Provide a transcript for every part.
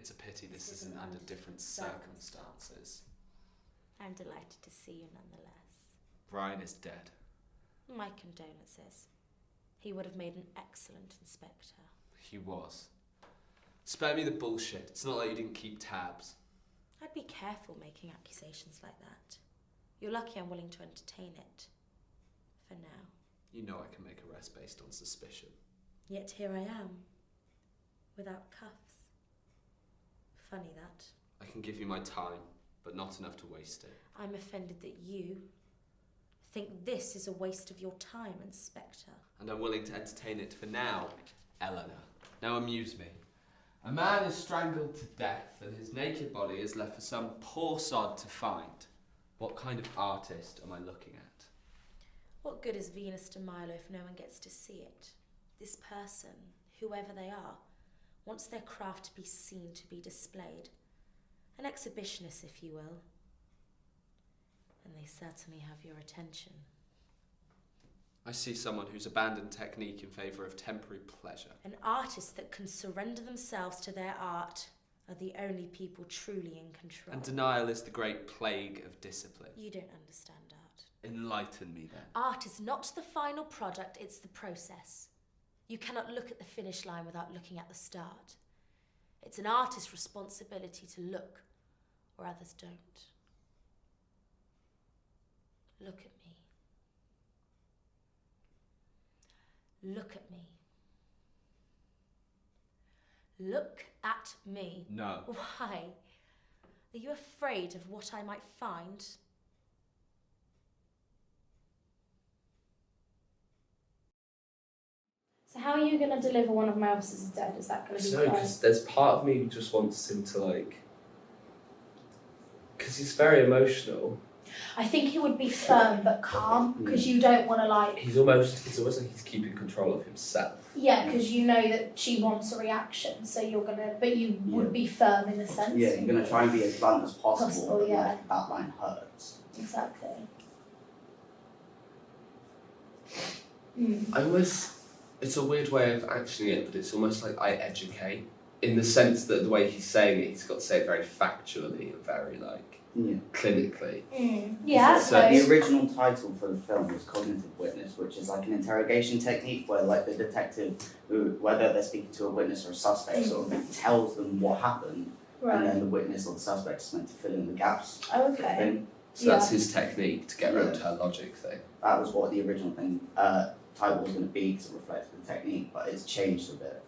It's a pity this isn't under different circumstances. I'm delighted to see you nonetheless. Brian is dead. My condolences. He would have made an excellent inspector. He was. Spare me the bullshit. It's not like you didn't keep tabs. I'd be careful making accusations like that. You're lucky I'm willing to entertain it. For now. You know I can make arrests based on suspicion. Yet here I am. Without cuffs. Funny that. I can give you my time, but not enough to waste it. I'm offended that you think this is a waste of your time, Inspector. And I'm willing to entertain it for now, Eleanor. Now amuse me. A man is strangled to death and his naked body is left for some poor sod to find. What kind of artist am I looking at? What good is Venus de Milo if no one gets to see it? This person, whoever they are, wants their craft to be seen, to be displayed. An exhibitionist, if you will. And they certainly have your attention. I see someone who's abandoned technique in favour of temporary pleasure. An artist that can surrender themselves to their art are the only people truly in control. And denial is the great plague of discipline. You don't understand art. Enlighten me then. Art is not the final product, it's the process. You cannot look at the finish line without looking at the start. It's an artist's responsibility to look where others don't. Look at me. Look at me. Look at me. No. Why? Are you afraid of what I might find? So how are you going to deliver one of my officers is dead? Is that going to be No, because there's part of me who just wants him to because he's very emotional. I think he would be firm but calm because you don't want to It's almost like he's keeping control of himself. Yeah, because you know that she wants a reaction, so you're gonna, but you would be firm in a sense. Yeah, you're gonna try and be as blunt as possible. Possible, yeah. Like, that line hurts. Exactly. It's a weird way of actioning it, but it's almost like I educate in the sense that the way he's saying it, he's got to say it very factually and very clinically. Yeah. So the original title for the film was Cognitive Witness, which is like an interrogation technique where like the detective, whether they're speaking to a witness or a suspect, sort of tells them what happened, and then the witness or the suspect is meant to fill in the gaps. Okay. So that's his technique to get around her logic thing. That was what the original thing title was going to be to reflect the technique, but it's changed a bit.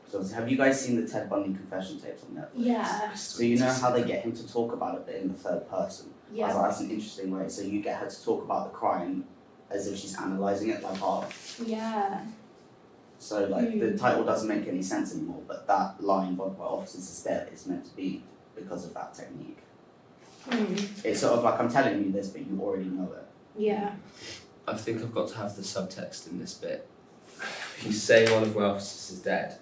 So have you guys seen the Ted Bundy confession tapes on Netflix? Yeah. So you know how they get him to talk about it, but in the third person? Yeah. I was like, that's an interesting way. So you get her to talk about the crime as if she's analysing it like art. Yeah. So the title doesn't make any sense anymore, but that line, "One of my officers is dead," is meant to be because of that technique. It's sort of like, I'm telling you this, but you already know it. Yeah. I think I've got to have the subtext in this bit. He's saying one of my officers is dead,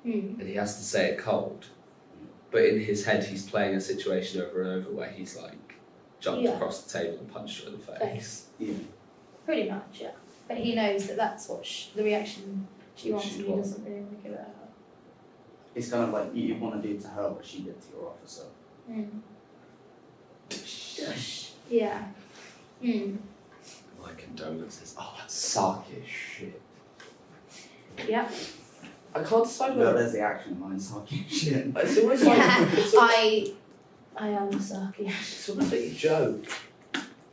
and he has to say it cold, but in his head he's playing a situation over and over where he's jumped across the table and punched her in the face. Yeah. Pretty much, yeah. But he knows that that's what the reaction she wants, and he doesn't really want to give it her. It's kind of like you want to do to her what she did to your officer. Yeah. My condolences. Oh, that's sarkish shit. Yep. I can't decide No, whether... there's the action line, talking shit. It's always I am sarky. It's almost like a joke.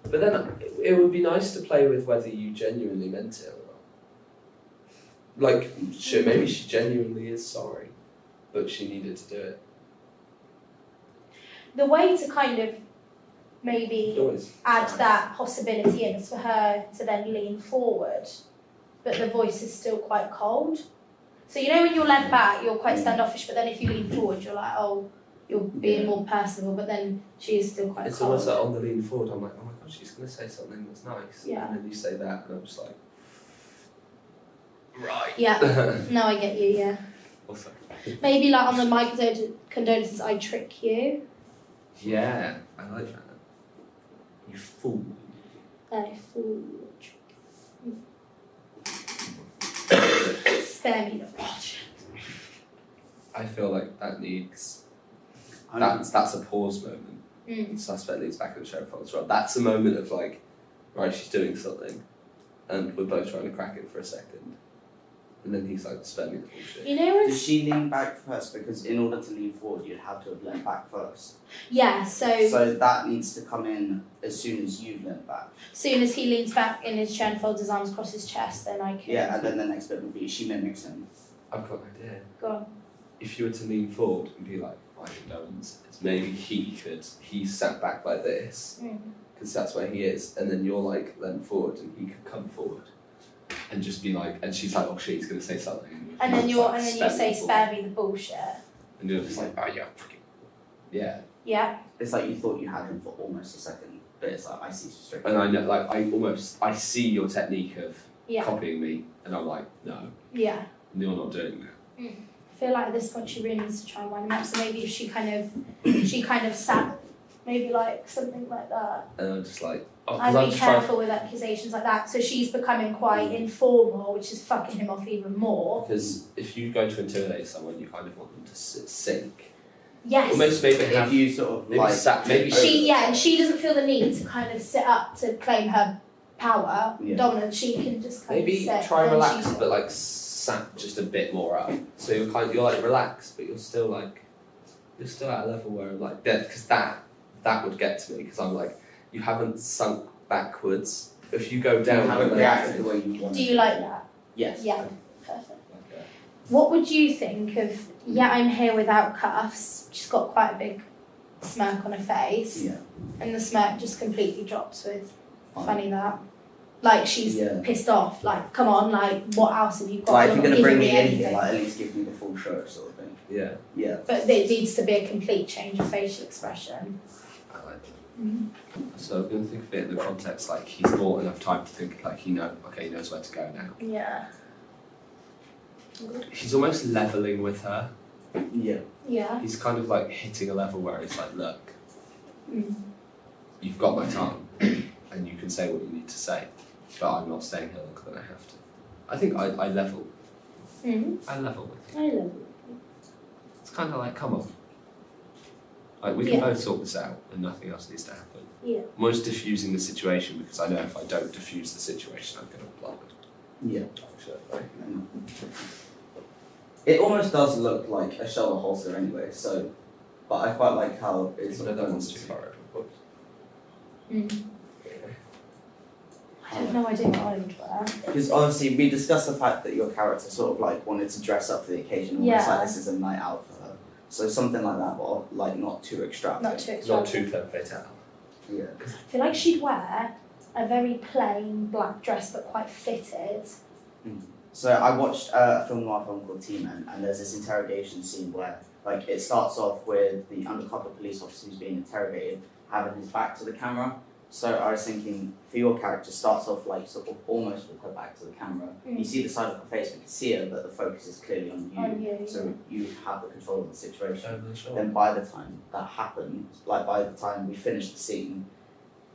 But then it would be nice to play with whether you genuinely meant it or not. Maybe she genuinely is sorry, but she needed to do it. the way to kind of maybe Always. add that possibility in is for her to then lean forward, but the voice is still quite cold. So you know when you're leant back, you're quite standoffish, but then if you lean forward, you're like, oh, you're being more personable, but then she is still quite It's cold. almost like on the lean forward, I'm like, oh my god, she's going to say something that's nice. Yeah. And then you say that, and I'm just like, right. Yeah, no, I get you, yeah. Also. Maybe like on the my condolences, I trick you. Yeah, I like that. You fool. I fool. Spare me the bullshit. I feel like that needs. I'm- That's a pause moment. The suspect leads back in the sheriff folds right. That's a moment of like, right, she's doing something, and we're both trying to crack it for a second, and then he's like, spare me the bullshit. You know when Does she lean back first? Because in order to lean forward, you'd have to have leant back first. yeah, so So that needs to come in as soon as you've leant back. soon as he leans back in his chair and folds his arms across his chest, then I can Yeah, and then the next bit would be she mimics him. I've got an idea. go on. If you were to lean forward and be like, my condolences, maybe he's sat back like this, because that's where he is, and then you're like leant forward and he could come forward and just be like, and she's like, oh shit, he's going to say something. And then he's you like, say me spare me the bullshit. And you're just like, oh yeah, freaking. Yeah. Yeah. It's like you thought you had him for almost a second, but it's like I see straight. And I know, like, I see your technique of Yeah. copying me, and I'm like, no, Yeah. you're not doing that. I feel like at this point she really needs to try and wind him up. So maybe if she kind of sat, maybe like something like that. And I'm just like, oh, I'd because I'm be just trying. careful with accusations like that. So she's becoming quite informal, which is fucking him off even more. Because if you go to intimidate someone, you kind of want them to sink. Yes. Almost maybe If have you sort of maybe like sat maybe And she doesn't feel the need to kind of sit up to claim her power, Yeah. dominance. She can just kind maybe of sit. try and relax, she's- but like sat just a bit more up. So you're like relaxed, but you're still at a level where I'm like dead, because that would get to me, because I'm like, you haven't sunk backwards. If you go you down, haven't like, reacted the way you want. Do you like that? Yes. Yeah. Perfect. What would you think of, yeah, I'm here without cuffs, she's got quite a big smirk on her face, Yeah. and the smirk just completely drops with, Fine. funny that. Like, she's Yeah. pissed off, like, come on, like, what else have you got? Like if You're you're not gonna bring giving me in anything. here, like at least give me the full show sort of thing. yeah. Yeah. But there needs to be a complete change of facial expression. I like that. So I'm gonna think of it in the context like he's bought enough time to think like he knows where to go now. Yeah. He's almost leveling with her. Yeah. Yeah. He's kind of like hitting a level where he's like, look, Mm. you've got my time, and you can say what you need to say, but I'm not staying here longer than I have to. I think I level. Mm. I level with I you. love It's kind of like, come on. Like, we can both sort this out, and nothing else needs to happen. Yeah. I'm almost diffusing the situation, because I know if I don't diffuse the situation, I'm going to blow it. Yeah. Actually, It almost does look like a shoulder holster anyway, so but I quite like how it's but that one's too far over. Whoops. Mm. I have no idea what I would wear. Because obviously we discussed the fact that your character sort of like wanted to dress up for the occasion, almost Yeah. like this is a night out for her. So something like that, but like not too extravagant. Not too Not extravagant. too femme fatale. Yeah. I feel like she'd wear a very plain black dress but quite fitted. So I watched a film noir film called T-Men, and there's this interrogation scene where like it starts off with the undercover police officer who's being interrogated having his back to the camera. So I was thinking, for your character, starts off like sort of almost with her back to the camera. Mm. You see the side of her face, we can see her, but the focus is clearly on you. On you, So you have the control of the situation. Over the shoulder. Then by the time that happens, like by the time we finish the scene,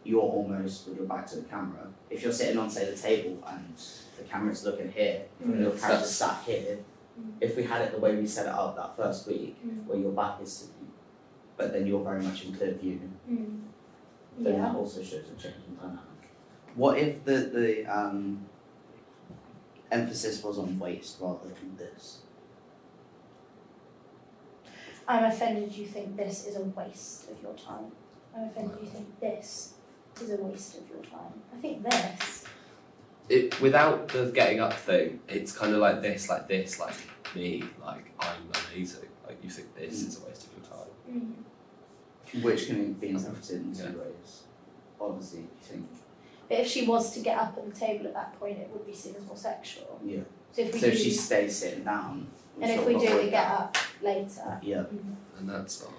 you're almost with your back to the camera. If you're sitting on, say, the table and the camera's looking here, and your character's sat here, if we had it the way we set it up that first week, where your back is to you, but then you're very much in clear view, then Yeah. that also shows a change in dynamic. What if the emphasis was on waist rather than this? I'm offended you think this is a waste of your time. I'm offended you think this is a waste of your time. I think this. Without the getting up thing, it's kind of like this, like me, like I'm amazing. Like you think this is a waste of your time. Which can be interpreted in two ways. Obviously, you think. But if she was to get up at the table at that point, it would be seen as more sexual. Yeah. So if we So if she stays sitting down. and if we do the get up later. Yeah. And that's on.